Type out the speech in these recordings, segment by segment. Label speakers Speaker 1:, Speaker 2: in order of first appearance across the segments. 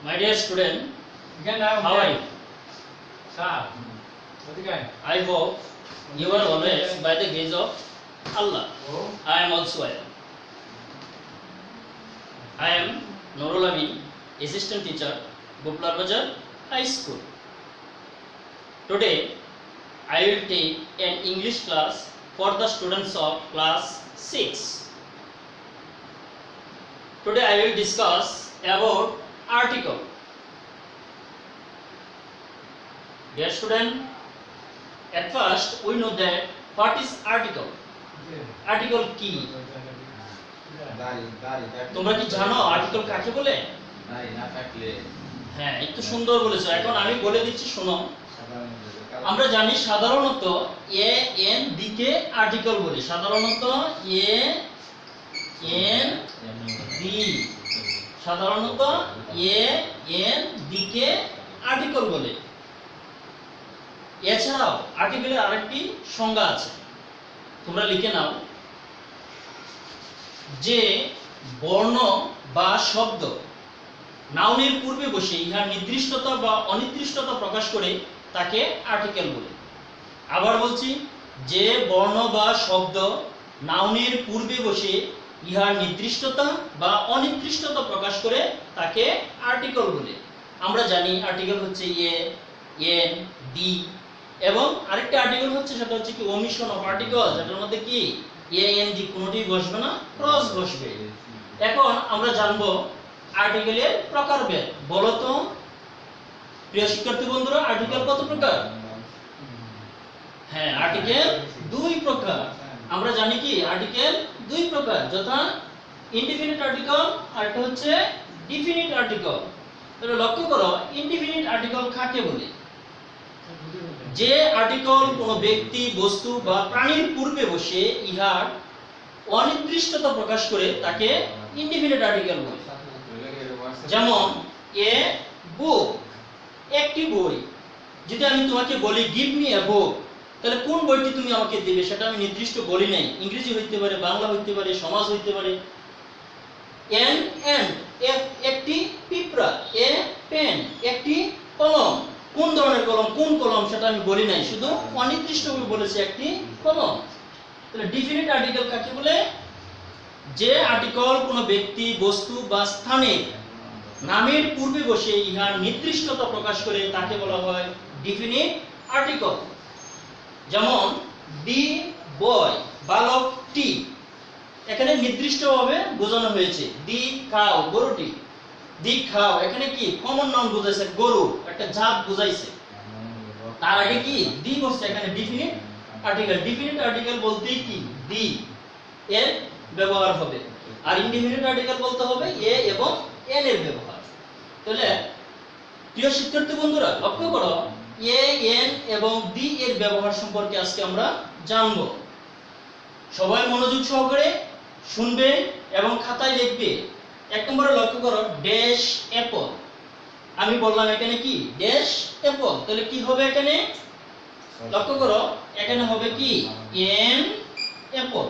Speaker 1: My dear student, how are you? I hope you are always by the grace of Allah. I am also well. I am Nurul Amin, assistant teacher, Goplar Bazar High School. Today, I will take an English class for the students of class 6. Today, I will discuss about article. Dear student, at first we know that what is article. Article কি? তোমরা কি জানো article কাকে বলে? হ্যাঁ, একটু সুন্দর বলেছো। এখন আমি বলে দিচ্ছি শোনো। আমরা জানি সাধারণত এ এন দিকে আর্টিকেল বলি। সাধারণত এ এন ডি সাধারণত এ এন দিকে আর্টিকেল বলে। এছাড়াও আর্টিকেলের আরেকটি সংজ্ঞা আছে, তোমরা লিখে নাও। যে বর্ণ বা শব্দ নাউনের পূর্বে বসে ইহার নির্দিষ্টতা বা অনির্দিষ্টতা প্রকাশ করে তাকে আর্টিকেল বলে। আবার বলছি, যে বর্ণ বা শব্দ নাউনের পূর্বে বসে ইহার নির্দিষ্টতা বা অনির্দিষ্টতা প্রকাশ করে তাকে আর্টিকেল বলে। আমরা জানি আর্টিকেল হচ্ছে এ এন ডি, এবং আরেকটা আর্টিকেল হচ্ছে সেটা হচ্ছে কি ওমিশন অফ আর্টিকেল, যেটার মধ্যে কি এ এন ডি কোনোটি বসবে না, ক্রস বসবে। এখন আমরা জানবো আর্টিকেলের প্রকারভেদ। বলো তো প্রিয় শিক্ষার্থী বন্ধুরা, আর্টিকেল কত প্রকার? হ্যাঁ, আর্টিকেল দুই প্রকার। আমরা জানি কি আর্টিকেল দুই প্রকার, যথা ইনডিফিনিট আর্টিকেল আর একটা হচ্ছে ডিফিনিট আর্টিকেল। তাহলে লক্ষ্য করো, ইনডিফিনিট আর্টিকেল কাকে বলে? যে আর্টিকেল কোনো ব্যক্তি, বস্তু বা প্রাণীর পূর্বে বসে ইহার অনির্দিষ্টতা প্রকাশ করে তাকে ইনডিফিনিট আর্টিকেল বলে। যেমন এ বুক, একটি বই। যদি আমি তোমাকে বলি গিভ মি এ বুক, তাহলে কোন বইটি তুমি আমাকে দেবে সেটা আমি নির্দিষ্ট বলি নাই। ইংরেজি হইতে পারে, বাংলা হইতে পারে, সমাজ হইতে পারে। এন এন একটি পিঁপড়া, এ পেন একটি কলম। কোন ধরনের কলম, কোন কলম সেটা আমি বলি নাই, শুধু অনির্দিষ্টভাবে বলেছি একটি কলম। তাহলে ডিফিনিট আর্টিকেল কাকে বলে? যে আর্টিকেল কোনো ব্যক্তি, বস্তু বা স্থানের নামের পূর্বে বসে ইহার নির্দিষ্টতা প্রকাশ করে তাকে বলা হয় ডিফিনিট আর্টিকেল। যেমন ডি বয়, বালক টি, এখানে নির্দিষ্টভাবে বোঝানো হয়েছে। দি কাউ, গরুটি। দি খাও, এখানে কি কমন নাউন বোঝাইছে, গরু, একটা জাত বোঝাইছে। তার আগে কি দি বসছে, এখানে ডিফিনিট আর্টিকেল। ডিফিনিট আর্টিকেল বলতেই কি দি এর ব্যবহার হবে, আর ইনডিফিনিট আর্টিকেল বলতে হবে এ এবং এন এর ব্যবহার। তাহলে প্রিয় শিক্ষার্থী বন্ধুরা, লক্ষ্য করো এ এন এবং দি এর ব্যবহার সম্পর্কে আজকে আমরা জানবো। সবাই মনোযোগ সহকারে শুনবে এবং খাতায় লিখবে। এক নম্বরে লক্ষ্য করো, ড্যাশ অ্যাপল। আমি বললাম এখানে কি ড্যাশ অ্যাপল, তাহলে কি হবে এখানে? লক্ষ্য করো, এখানে হবে কি এন অ্যাপল।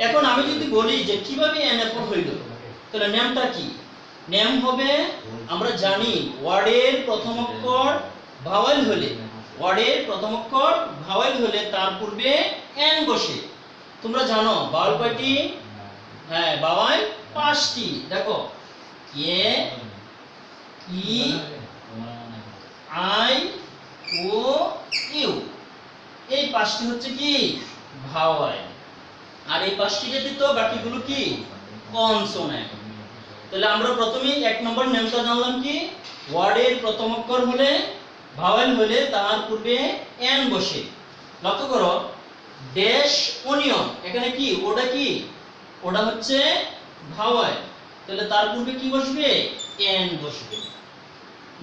Speaker 1: এখন আমি যদি বলি যে কিভাবে এন অ্যাপল হইল, তাহলে নামটা কি? নাম হবে, আমরা জানি ওয়ার্ডের প্রথম অক্ষর ভাওয়েল হলে, ওয়ার্ডের প্রথম অক্ষর ভাওয়েল হলে তার পূর্বে এন বসে। তোমরা জানো ভাওয়েল কয়টি? হ্যাঁ, ভাওয়েল 5টি। দেখো এ ই আই ও ইউ, এই 5টি হচ্ছে কি ভাওয়েল, আর এই 5টি ব্যতীত বাকিগুলো কি কনসোনেন্ট। তাহলে আমরা প্রথমেই এক নম্বর নিয়মটা জানলাম কি, ওয়ার্ডের প্রথম অক্ষর হলে ভাওয়েল হলে তার পূর্বে এন বসে। লক্ষ্য করো, ড্যাশ অনিয়ন, এখানে কি ওটা কি, ওটা হচ্ছে ভাওয়েল, তাহলে তার পূর্বে কি বসবে? এন বসবে।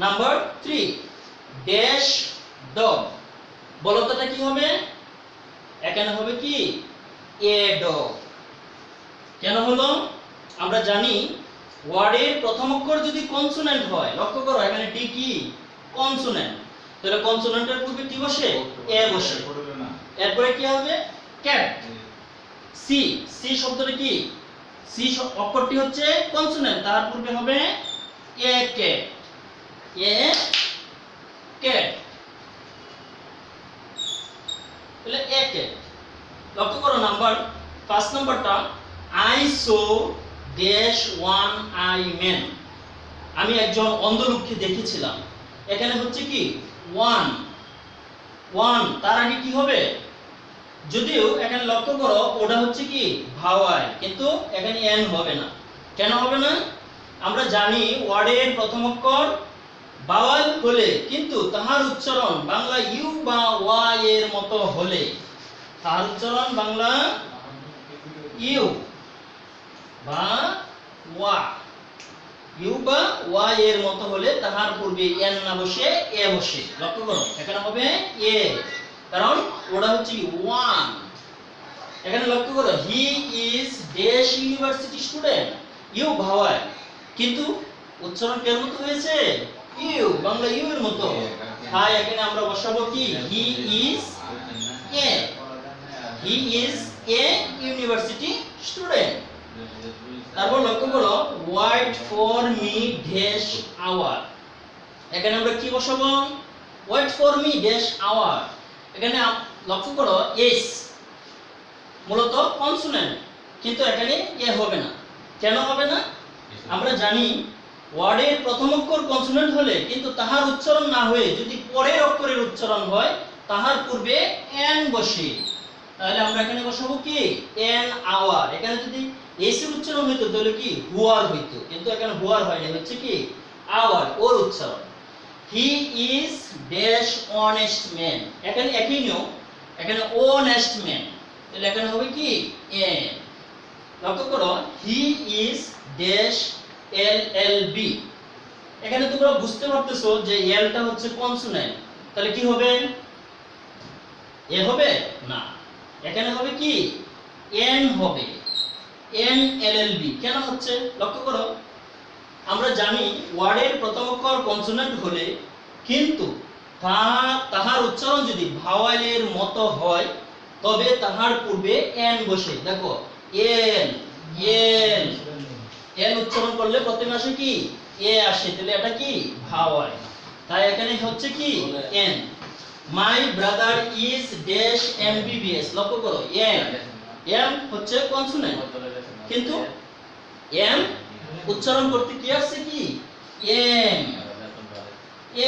Speaker 1: নাম্বার 3, ড্যাশ ডগ, বলতটা কি হবে? এখানে হবে কি এ ডগ। কেন হলো? আমরা জানি ওয়ার্ডের প্রথম অক্ষর যদি কনসোনেন্ট হয়, লক্ষ্য করো এখানে ডি কি কনসোনেন্ট, তাহলে কনসোনেন্টের পূর্বে কি বসে? এ বসে। এরপরে কি হবে? ক্যাট। সি, সি শব্দটা কি? সি অক্ষরটি হচ্ছে কনসোনেন্ট, তার পূর্বে হবে এ ক্যাট, এ ক্যাট, তাহলে এ ক্যাট। লক্ষ্য করো নাম্বার 5 নাম্বারটা, I so dash one I man, আমি একজন অন্ধ লোককে দেখেছিলাম। এখানে হচ্ছে কি ওয়ান, ওয়ান তার আগে কি হবে, যদিও এখানে লক্ষ্য করো ওটা হচ্ছে কি ভাওয়াল, কিন্তু এখানে এন হবে না। কেন হবে না? আমরা জানি ওয়ার্ডের প্রথম অক্ষর ভাওয়াল হলে কিন্তু তাহার উচ্চারণ বাংলা ইউ বা ওয়া এর মতো হলে, তাহার উচ্চারণ বাংলা ইউ বা ওয়া, ইউ বা ওয়া এর মতো হলে তাহার পূর্বে এন না বসে এ বসে। লক্ষ্য করো এখানে হবে এ, কারণ ওটা হচ্ছে ওয়ান। এখানে লক্ষ্য করো he is dash university student, U vowel, কিন্তু উচ্চারণ কের মতো হয়েছে, ইউ বাংলা ইউ এর মতো। তাই এখানে আমরা বসাবো কি he is a, he is a university student. তারপর লক্ষ্য করো wait for me dash hour, এখানে আমরা কি বসাবো, wait for me dash hour. এখানে লক্ষ্য করো এস মূলত কনসোনেন্ট, কিন্তু এখানে এ হবে না। কেন হবে না? আমরা জানি ওয়ার্ডের প্রথম অক্ষর কনসোনেন্ট হলে কিন্তু তাহার উচ্চারণ না হয়ে যদি পরের অক্ষরের উচ্চারণ হয় তাহার পূর্বে এন বসে। তাহলে আমরা এখানে বসাবো কি এন আওয়ার। এখানে যদি এস এর উচ্চারণ হইতো তাহলে কি হুয়ার হইতো, কিন্তু এখানে হুয়ার হয়নি, হচ্ছে কি আওয়ার, ওর উচ্চারণ। হি ইজ ড্যাশ অনেস্ট ম্যান, এখানে একই নিয়ম, এখানে অনেস্ট ম্যান, তাহলে এখানে হবে কি এন। লক্ষ্য করো he is dash L L B, এখানে তোমরা বুঝতে পারতেছো যে এলটা হচ্ছে কনসোনেন্ট, তাহলে কি হবে এ হবে না, এখানে হবে কি এন হবে, এন এল এল বি। কেন হচ্ছে লক্ষ্য করো, আমরা জানি ওয়ার্ডের প্রথম অক্ষর কনসোনেন্ট হলে কিন্তু তাহার উচ্চারণ যদি ভাওয়ালের মতো হয় তবে তাহার পূর্বে এন বসে। দেখো এন, এন, এন উচ্চারণ করলে প্রথমে আসে কি এ আসে, তাহলে এটা কি ভাওয়াল। তাই এখানে হচ্ছে কি N. My brother is dash MBBS, লক্ষ্য করো এম, এম হচ্ছে কনসোনেন্ট, কিন্তু এম উচ্চারণ করতে কি আসছে কি এম,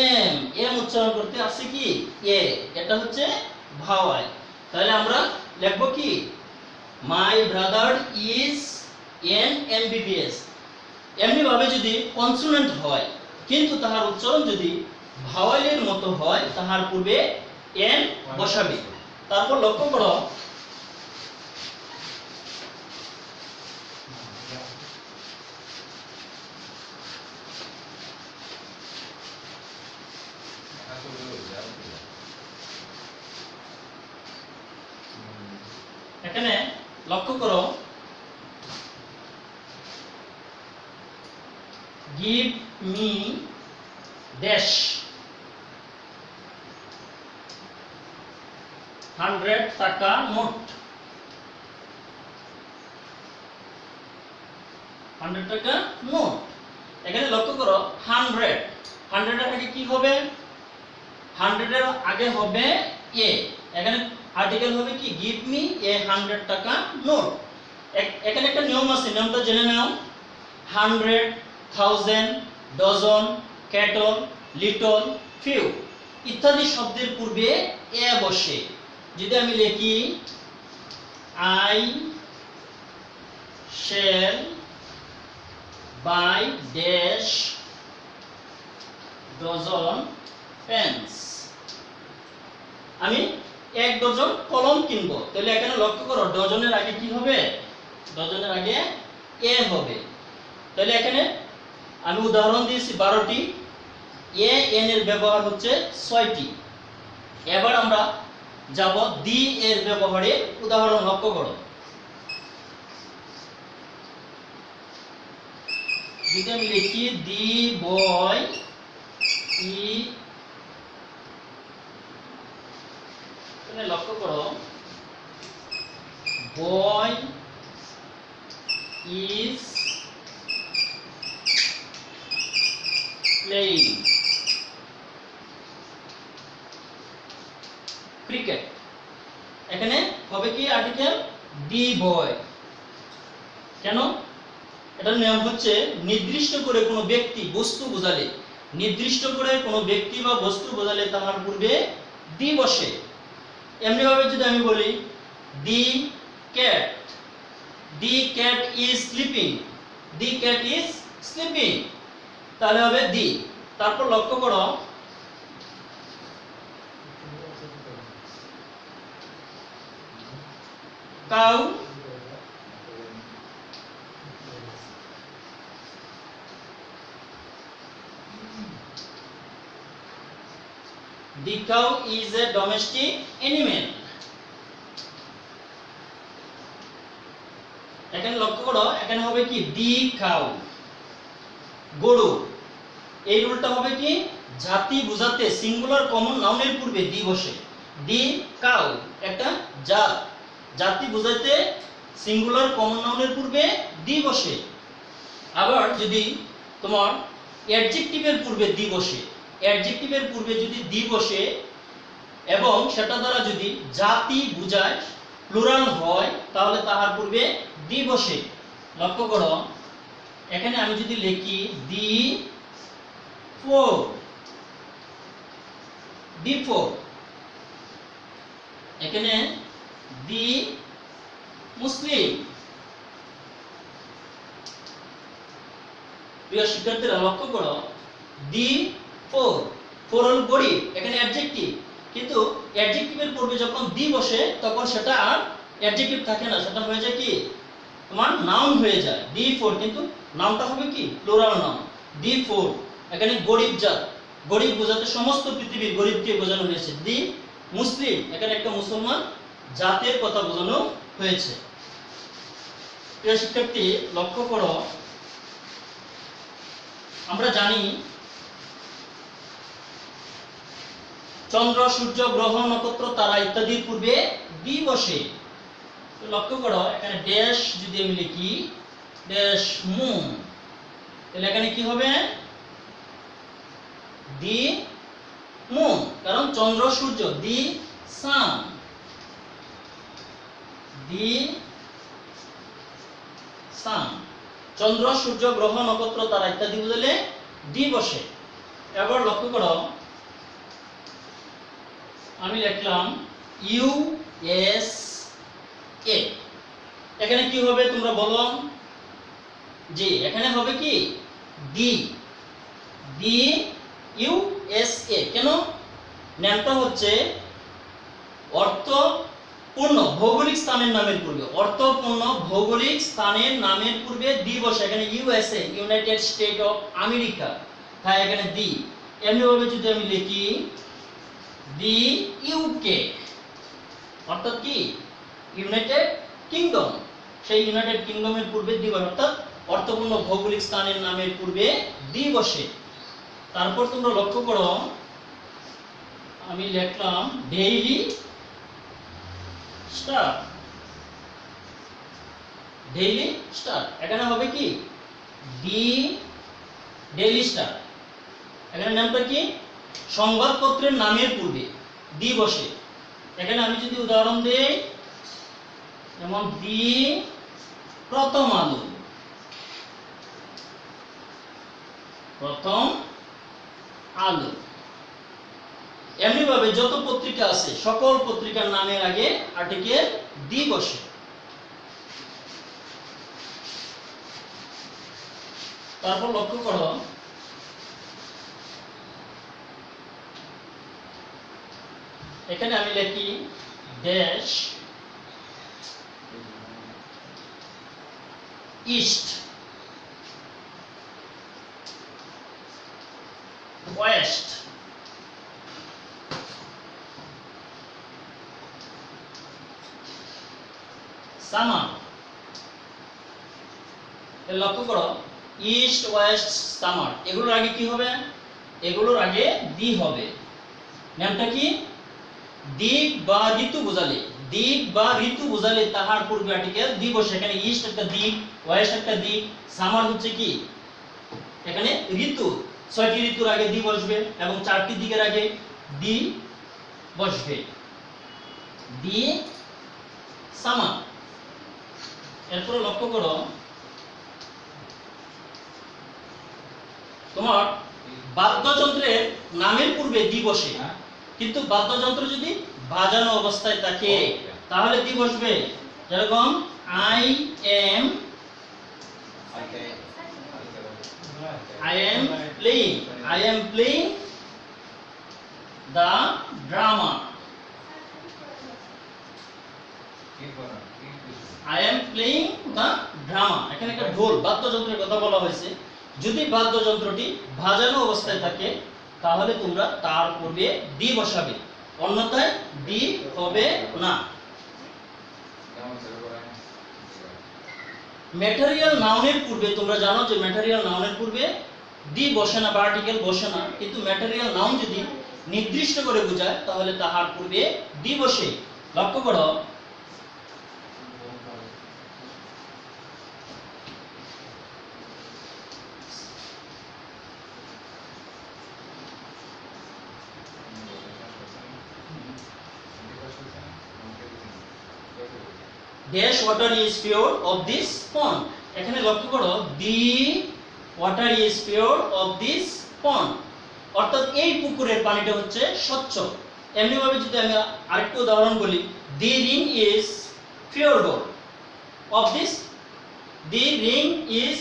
Speaker 1: এম, এম উচ্চারণ করতে আসছে কি এ, এটা হচ্ছে ভাওয়াল। তাহলে আমরা লিখব কি my brother is an MBBS. এমনি ভাবে যদি কনসোনেন্ট হয় কিন্তু তাহার উচ্চারণ যদি ভাওয়ালের মতো হয় তাহার পূর্বে এন বসাবে। তারপর লক্ষ্য করো এখানে লক্ষ্য করো গিভ মি ড্যাশ 100 টাকা নোট, 100 টাকা নোট। এখানে লক্ষ্য করো 100, 100 এর আগে কি হবে, 100 এর আগে হবে এ, এখানে আর্টিকেল হবে কি গিভ মি এ 100 টাকা নোট। এখানে একটা নিয়ম আছে, নিয়মটা জেনে নাও। 100, 1000, ডজন, ক্যাটল, লিটল, ফিউ ইত্যাদি শব্দের পূর্বে এ বসে। যদি আমি লিখি I shall buy dash dozen pens, আমি 1 ডজন কলম কিনবো, তাহলে এখানে লক্ষ্য করো ডজনের আগে কি হবে, ডজনের আগে এ হবে। তাহলে এখানে আমি উদাহরণ দিয়েছি 12টি, এ এন এর ব্যবহার হচ্ছে 6টি। এবার আমরা যাব দি এর ব্যবহারে, উদাহরণ লক্ষ্য করো। যদি আমি লিখি দি বয় ই, লক্ষ্য করো বয় ইজ playing cricket এখানে হবে কি আর্টিকেল the boy কেন এটার নিয়ম হচ্ছে নির্দিষ্ট করে কোনো ব্যক্তি বস্তু বোঝালে নির্দিষ্ট করে কোনো ব্যক্তি বা বস্তু বোঝালে তাহার পূর্বে the বসে এমনি ভাবে যদি আমি বলি the cat is sleeping তাহলে হবে the তারপর লক্ষ্য করো cow the cow is a domestic animal এখানে লক্ষ্য করো এখানে হবে কি the cow গরু এই রুলটা হবে কি জাতি বোঝাতে সিঙ্গুলার কমন নাউনের পূর্বে the বসে the cow একটা জাতি বোঝাতে সিঙ্গুলার কমন নাউনের পূর্বে the বসে আবার যদি তোমার অ্যাডজেক্টিভের পূর্বে the বসে অ্যাডজেক্টিভের পূর্বে যদি the বসে এবং সেটা দ্বারা যদি জাতি বোঝায় প্লুরাল হয় তাহলে তাহার পূর্বে the বসে লক্ষ্য করো এখানে আমি যদি লিখি the four এখানে the মুসলিম প্রিয় শিক্ষার্থীরা লক্ষ্য করো the four হল গরিব এখানে অ্যাডজেক্টিভ কিন্তু অ্যাডজেক্টিভের পূর্বে যখন the বসে তখন সেটা আর অ্যাডজেক্টিভ থাকে না সেটা হয়ে যায় কি তোমার নাউন হয়ে যায় the four কিন্তু নাউনটা হবে কি প্লুরাল নাউন the four এখানে গরিব বোঝাতে সমস্ত পৃথিবীর গরিবকে বোঝানো হয়েছে the মুসলিম এখানে একটা মুসলমান জাতের কথা বোঝানো হয়েছে প্রিয় শিক্ষার্থী লক্ষ্য করো আমরা জানি চন্দ্র সূর্য গ্রহ নক্ষত্র তারা ইত্যাদির পূর্বে the বসে লক্ষ্য করো এখানে ড্যাশ যদি আমি লিখি ড্যাশ মুন তাহলে এখানে কি হবে the moon কারণ চন্দ্র সূর্য the sun চন্দ্র সূর্য গ্রহ নক্ষত্র তারা ইত্যাদি বুঝলে the বসে এবার লক্ষ্য করো আমি লিখলাম USA এখানে কি হবে তোমরা বলো জি এখানে হবে কি the USA কেন নামটা হচ্ছে অর্থপূর্ণ ভৌগোলিক স্থানের নামের পূর্বে অর্থপূর্ণ ভৌগোলিক স্থানের নামের পূর্বে the বসে এখানে USA United state of America তাই এখানে the এমনি ভাবে যদি আমি লিখি the UK অর্থাৎ কি ইউনাইটেড কিংডম সেই ইউনাইটেড কিংডমের পূর্বে the বসে অর্থাৎ অর্থপূর্ণ ভৌগোলিক স্থানের নামের পূর্বে the বসে তারপর তোমরা লক্ষ্য করো আমি লিখলাম ডেইলি স্টার এখানে হবে কি দি ডেইলি স্টার এখানে নামটা কি সংবাদপত্রের নামের পূর্বে দি বসে এখানে আমি যদি উদাহরণ দেই যেমন দি প্রথম আলো এমনি ভাবে যত পত্রিকা আছে সকল পত্রিকার নামের আগে আর্টিকেল দি বসে তারপর লক্ষ্য করো এখানে আমি লিখি ড্যাশ ইস্ট ওয়েস্ট সামার লক্ষ্য করো ইস্ট ওয়েস্ট সামার এগুলোর আগে কি হবে এগুলোর আগে দি হবে নামটা কি দিক বা ঋতু বোঝালে তাহার পূর্বে আর্টিকেল দি বসে এখানে ইস্ট একটা দিক ওয়েস্ট একটা দিক সামার হচ্ছে কি এখানে ঋতু ছয়টি ঋতুর আগে দি বসবে এবং চারটি দিকের আগে দি বসবে। দি সামার। এরপরে লক্ষ্য করো তোমার বাদ্যযন্ত্রের নামের পূর্বে দি বসে, কিন্তু বাদ্যযন্ত্র যদি বাজানো অবস্থায় থাকে তাহলে দি বসবে। যেরকম I am playing the drama. I am playing the drama. এখানে একটা ঢোল বাদ্যযন্ত্রের কথা বলা হয়েছে। যদি বাদ্যযন্ত্রটি বাজানো অবস্থায় থাকে তাহলে তোমরা তার পূর্বে দি বসাবে, অন্যথায় দি হবে না। ম্যাটেরিয়াল নাউনের পূর্বে তোমরা জানো যে ম্যাটেরিয়াল নাউনের পূর্বে দি বসে না বা আর্টিকেল বসে না, কিন্তু ম্যাটেরিয়াল নাউন যদি নির্দিষ্ট করে বোঝায় তাহলে তাহার পূর্বে দি বসে। লক্ষ্য করো dash water is pure of this pond. এখানে লক্ষ্য করো the water is pure of this pond, অর্থাৎ এই পুকুরের পানিটা হচ্ছে স্বচ্ছ। এমনি ভাবে যদি আমি আরেকটা উদাহরণ বলি, the ring is pure gold of this, the ring is,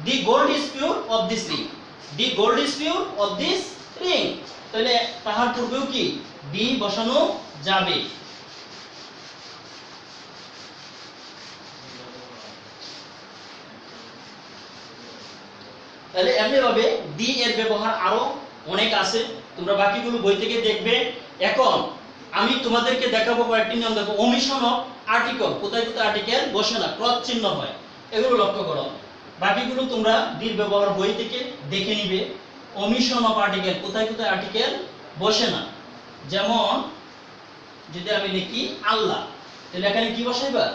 Speaker 1: the gold is pure of this ring, the gold is pure of this ring। তাহলে তাহার পূর্বেও কি দি বসানো যাবে। তাহলে এমনি ভাবে দি এর ব্যবহার আরো অনেক আছে, তোমরা বাকিগুলো বই থেকে দেখবে। এখন আমি তোমাদেরকে দেখাবো কয়েকটি নিয়ম। দেখো ওমিশন অফ আর্টিকেল, কোথায় কোথায় আর্টিকেল বসে না, ক্রস চিহ্ন হয়, এগুলো লক্ষ্য করো। বাকিগুলো তোমরা দির ব্যবহার বই থেকে দেখে নিবে। ওমিশন অফ আর্টিকেল, কোথায় কোথায় আর্টিকেল বসে না। যেমন যদি আমি লিখি আল্লাহ, তাহলে এখানে কি বসাইবা,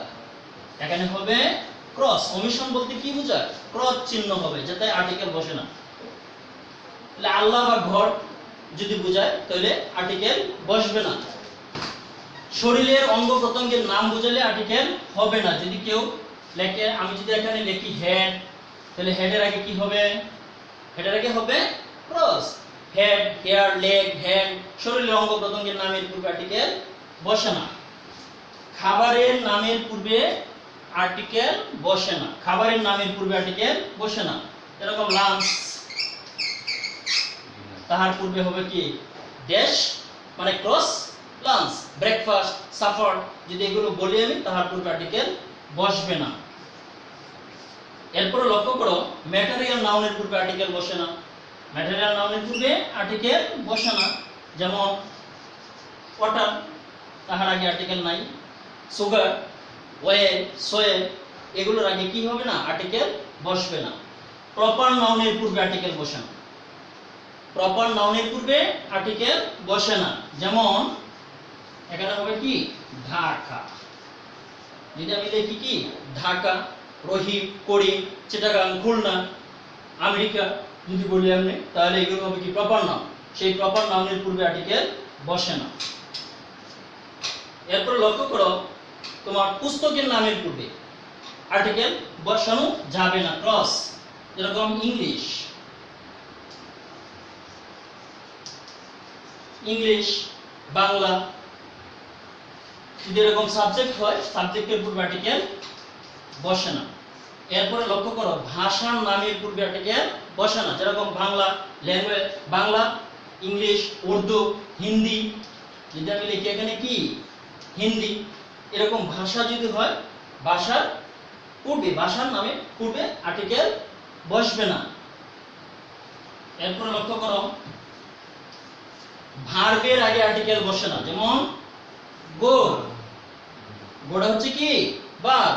Speaker 1: এখানে হবে ক্রস। ওমিশন বলতে কি বোঝায়, ক্রস চিহ্ন হবে যাতে আর্টিকেল বসে না। তাহলে আল্লাহ বা ঘর যদি বোঝায় তাহলে আর্টিকেল বসবে না। শরীরের অঙ্গ প্রত্যঙ্গের নাম বোঝালে আর্টিকেল হবে না। যদি কেউ লেখে, আমি যদি এখানে লিখি হেড, তাহলে হেডের আগে কি হবে, হেডের আগে হবে cross. Head, hair, leg, hand, শরীরের অঙ্গ প্রত্যঙ্গের নামের পূর্বে আর্টিকেল বসে না। খাবারের নামের পূর্বে আর্টিকেল বসে না, খাবারের নামের পূর্বে আর্টিকেল বসে না। এরকম লাঞ্চ, তাহার পূর্বে হবে কি ড্যাশ মানে ক্রস লাঞ্চ। ব্রেকফাস্ট, সাফার, যদি এগুলো বলি আমি তাহার পূর্বে আর্টিকেল বসবে না। এরপরে লক্ষ্য করো ম্যাটেরিয়াল নাউনের পূর্বে আর্টিকেল বসে না। ম্যাটেরিয়াল নাউনের পূর্বে আর্টিকেল বসে না। যেমন ওয়াটার, তাহার আগে আর্টিকেল নাই। সুগার, ওয়েল, সোয়েল, এগুলোর আগে কি হবে না, আর্টিকেল বসবে না। প্রপার নাউনের পূর্বে আর্টিকেল বসে না। প্রপার নাউনের পূর্বে আর্টিকেল বসে না। যেমন এখানে হবে কি ঢাকা, যদি আমি লিখি কি ঢাকা, রহিম, করিম, চিটাগাং, খুলনা, আমেরিকা যদি বলি আমি, তাহলে এগুলো হবে কি প্রপার নাউন। সেই প্রপার নাউনের পূর্বে আর্টিকেল বসে না। এরপর লক্ষ্য করো তোমার পুস্তকের নামের পূর্বে আর্টিকেল বসানো যাবে না, ক্রস। যেরকম ইংলিশ, ইংলিশ, বাংলা, যদি এরকম সাবজেক্ট হয় সাবজেক্টের পূর্বে আর্টিকেল বসে না। এরপরে লক্ষ্য করো ভাষার নামের পূর্বে আর্টিকেল বসে না। যেরকম বাংলা, ল্যাঙ্গুয়েজ, বাংলা, ইংলিশ, উর্দু, হিন্দি, যদি আমি লিখি এখানে কি হিন্দি, এরকম ভাষা যদি হয় ভাষার পূর্বে, ভাষার নামে পূর্বে আর্টিকেল বসবে না। এরপরে লক্ষ্য করো ভার্বের আগে আর্টিকেল বসে না। যেমন গো, গোটা হচ্ছে কি ভার্ব,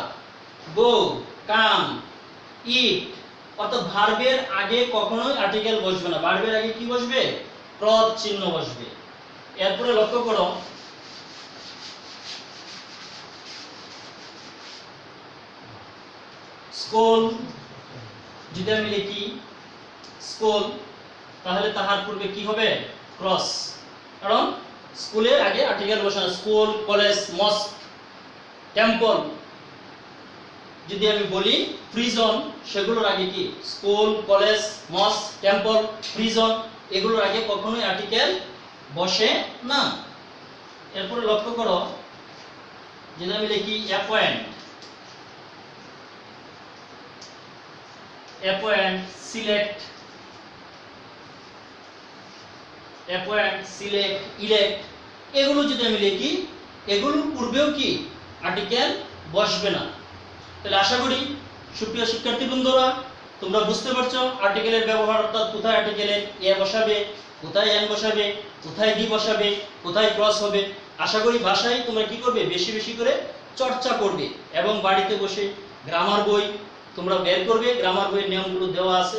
Speaker 1: গো, কাম, ইট, অর্থাৎ ভার্বের আগে কখনোই আর্টিকেল বসবে না। ভার্বের আগে কি বসবে, ক্রস চিহ্ন বসবে। এরপরে লক্ষ্য করো স্কুল, যদি আমি লিখি স্কুল, তাহলে তাহার পূর্বে কি হবে? ক্রস। কারণ স্কুলের আগে আর্টিকেল বসানো, স্কুল, কলেজ, মস্ক, টেম্পল। যদি আমি বলি প্রিজন, সেগুলোর আগে কি? স্কুল, কলেজ, মস্ক, টেম্পল, প্রিজন, এগুলোর আগে কখনোই আর্টিকেল বসে না। এরপরে লক্ষ্য করো, যদি আমি লিখি appoint, appoint, select, appoint, select, elect, এগুলো যদি আমি লিখি, এগুলোর পূর্বেও কি আর্টিকেল বসবে না। তাহলে আশা করি সুপ্রিয় শিক্ষার্থী বন্ধুরা তোমরা বুঝতে পারছো আর্টিকেলের ব্যবহার, অর্থাৎ কোথায় আর্টিকেলে এ বসাবে, কোথায় এন বসাবে, কোথায় ডি বসাবে, কোথায় ক্রস হবে। আশা করি ভাষায় তোমরা কি করবে? বেশি বেশি করে চর্চা করবে এবং বাড়িতে বসে গ্রামার বই তোমরা বের করবে, গ্রামার বইয়ের নিয়মগুলো দেওয়া আছে,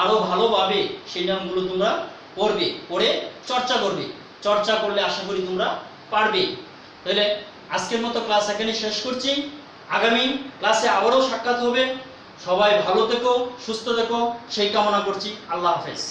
Speaker 1: আরো ভালোভাবে সেই নিয়মগুলো তোমরা পড়বে, পড়ে চর্চা করবে। চর্চা করলে আশা করি তোমরা পারবে। তাহলে আজকের মতো ক্লাস এখানে শেষ করছি। আগামী ক্লাসে আবারও সাক্ষাৎ হবে। সবাই ভালো থেকো, সুস্থ থেকো, সেই কামনা করছি। আল্লাহ হাফেজ।